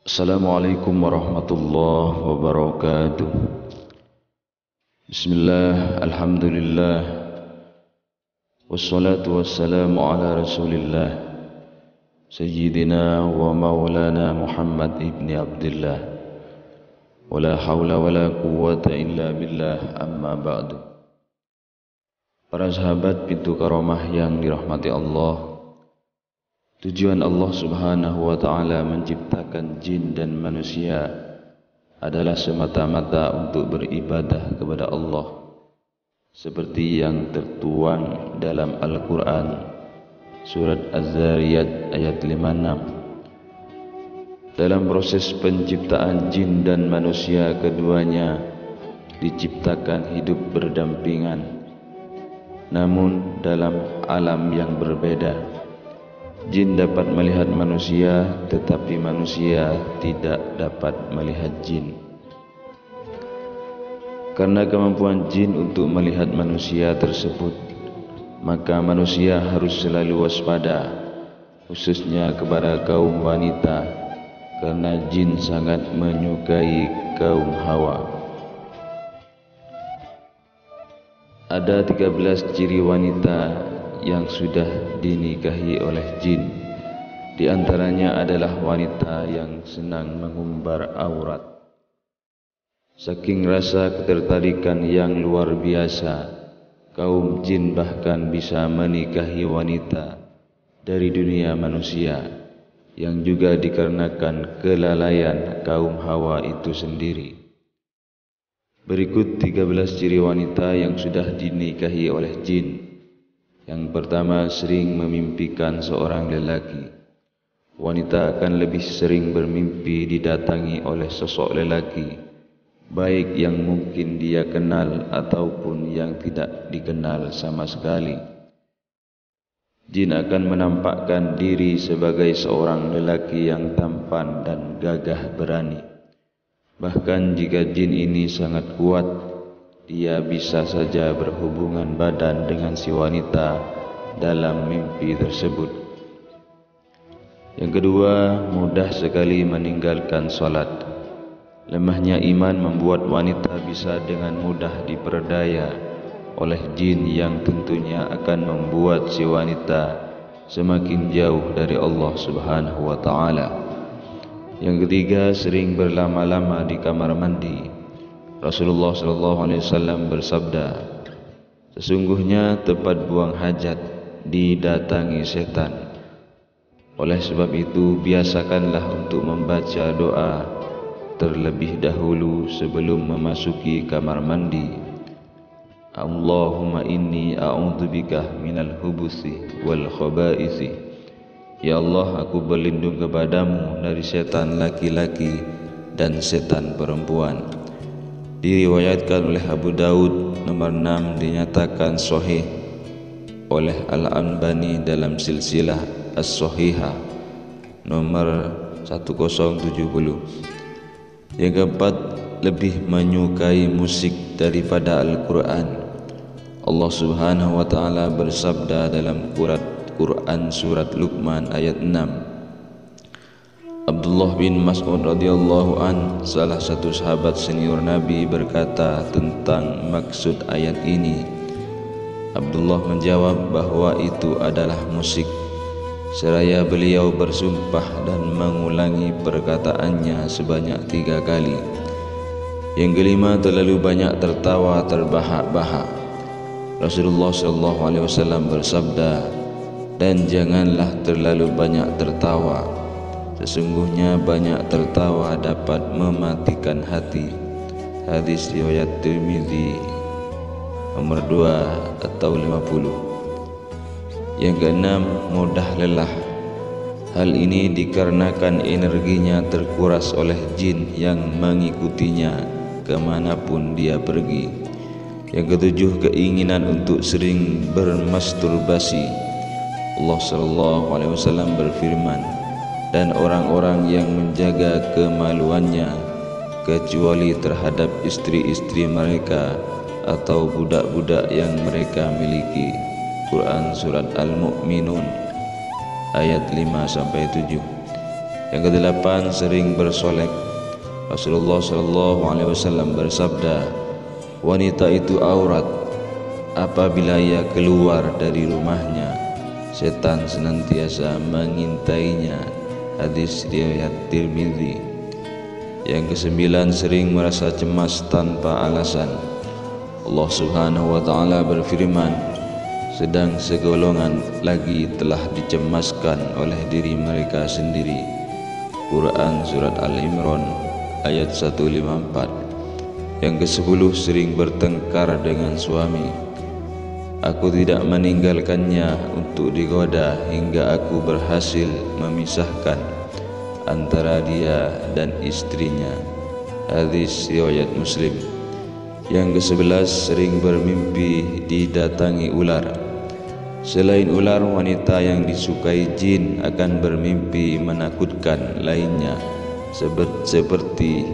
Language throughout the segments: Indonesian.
Assalamualaikum warahmatullahi wabarakatuh. Bismillah, alhamdulillah, wassalatu wassalamu ala rasulillah Sayyidina wa maulana Muhammad ibni Abdullah. Wala hawla wala quwwata illa billah, amma ba'du. Para sahabat pintu karamah yang dirahmati Allah, tujuan Allah subhanahu wa ta'ala menciptakan jin dan manusia adalah semata-mata untuk beribadah kepada Allah, seperti yang tertuang dalam Al-Quran Surat Az-Zariyat ayat 56. Dalam proses penciptaan jin dan manusia, keduanya diciptakan hidup berdampingan, namun dalam alam yang berbeda. Jin dapat melihat manusia, tetapi manusia tidak dapat melihat jin. Karena kemampuan jin untuk melihat manusia tersebut, maka manusia harus selalu waspada, khususnya kepada kaum wanita, karena jin sangat menyukai kaum Hawa. Ada 13 ciri wanita yang sudah dinikahi oleh jin. Di antaranya adalah wanita yang senang mengumbar aurat. Saking rasa ketertarikan yang luar biasa, kaum jin bahkan bisa menikahi wanita dari dunia manusia, yang juga dikarenakan kelalaian kaum Hawa itu sendiri. Berikut 13 ciri wanita yang sudah dinikahi oleh jin. Yang pertama, sering memimpikan seorang lelaki. Wanita akan lebih sering bermimpi didatangi oleh sosok lelaki, baik yang mungkin dia kenal ataupun yang tidak dikenal sama sekali. Jin akan menampakkan diri sebagai seorang lelaki yang tampan dan gagah berani. Bahkan jika jin ini sangat kuat, dia bisa saja berhubungan badan dengan si wanita dalam mimpi tersebut. Yang kedua, mudah sekali meninggalkan salat. Lemahnya iman membuat wanita bisa dengan mudah diperdaya oleh jin, yang tentunya akan membuat si wanita semakin jauh dari Allah subhanahu wa ta'ala. Yang ketiga, sering berlama-lama di kamar mandi. Rasulullah SAW bersabda, sesungguhnya tempat buang hajat didatangi setan. Oleh sebab itu, biasakanlah untuk membaca doa terlebih dahulu sebelum memasuki kamar mandi. Allahumma inni a'udzubika minal hubusi wal khaba'isi. Ya Allah, aku berlindung kepadamu dari setan laki-laki dan setan perempuan. Diriwayatkan oleh Abu Daud, nomor 6, dinyatakan sahih oleh Al-Albani dalam silsilah As-Sahihah nomor 1070. Yang keempat, lebih menyukai musik daripada Al-Quran. Allah subhanahu wa ta'ala bersabda dalam Quran surat Luqman ayat 6. Abdullah bin Mas'ud radhiyallahu an, salah satu sahabat senior Nabi, berkata tentang maksud ayat ini. Abdullah menjawab bahwa itu adalah musik, seraya beliau bersumpah dan mengulangi perkataannya sebanyak 3 kali. Yang kelima, terlalu banyak tertawa terbahak-bahak. Rasulullah SAW bersabda, dan janganlah terlalu banyak tertawa. Sesungguhnya banyak tertawa dapat mematikan hati. Hadis riwayat Tirmidzi nomor 2 atau 50. Yang keenam, mudah lelah. Hal ini dikarenakan energinya terkuras oleh jin yang mengikutinya kemanapun dia pergi. Yang ketujuh, keinginan untuk sering bermasturbasi. Allah SAW berfirman, dan orang-orang yang menjaga kemaluannya kecuali terhadap istri-istri mereka atau budak-budak yang mereka miliki. Quran surat Al-Mu'minun ayat 5-7. Yang kedelapan, sering bersolek. Rasulullah SAW bersabda, wanita itu aurat. Apabila ia keluar dari rumahnya, setan senantiasa mengintainya. Hadis riwayat Tirmidzi. Yang kesembilan, sering merasa cemas tanpa alasan. Allah Subhanahu wa taala berfirman, sedang segolongan lagi telah dicemaskan oleh diri mereka sendiri. Quran surat Al-Imran ayat 154. Yang ke-10, sering bertengkar dengan suami. Aku tidak meninggalkannya untuk digoda hingga aku berhasil memisahkan antara dia dan istrinya. Hadis riwayat Muslim. Yang ke-11, sering bermimpi didatangi ular. Selain ular, wanita yang disukai jin akan bermimpi menakutkan lainnya, seperti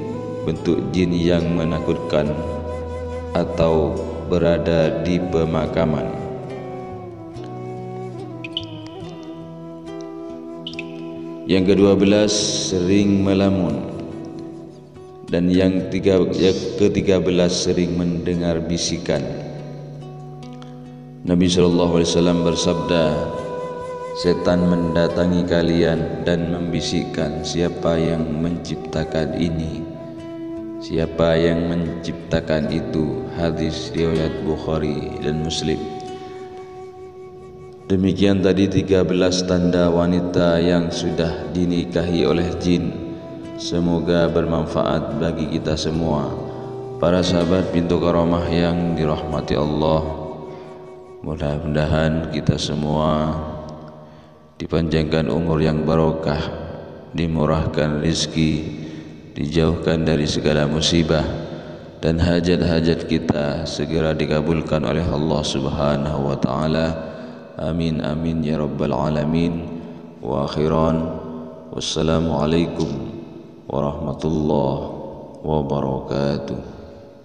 bentuk jin yang menakutkan atau berada di pemakaman. Yang ke-12, sering melamun. Dan yang ke-13, sering mendengar bisikan. Nabi SAW bersabda, setan mendatangi kalian dan membisikkan, siapa yang menciptakan ini? Siapa yang menciptakan itu? Hadis riwayat Bukhari dan Muslim. Demikian tadi 13 tanda wanita yang sudah dinikahi oleh jin. Semoga bermanfaat bagi kita semua. Para sahabat pintu karamah yang dirahmati Allah, mudah-mudahan kita semua dipanjangkan umur yang barokah, dimurahkan rezeki, dijauhkan dari segala musibah, dan hajat-hajat kita segera dikabulkan oleh Allah Subhanahu wa taala. Amin amin ya rabbal alamin. Wa akhiran, wassalamualaikum warahmatullahi wabarakatuh.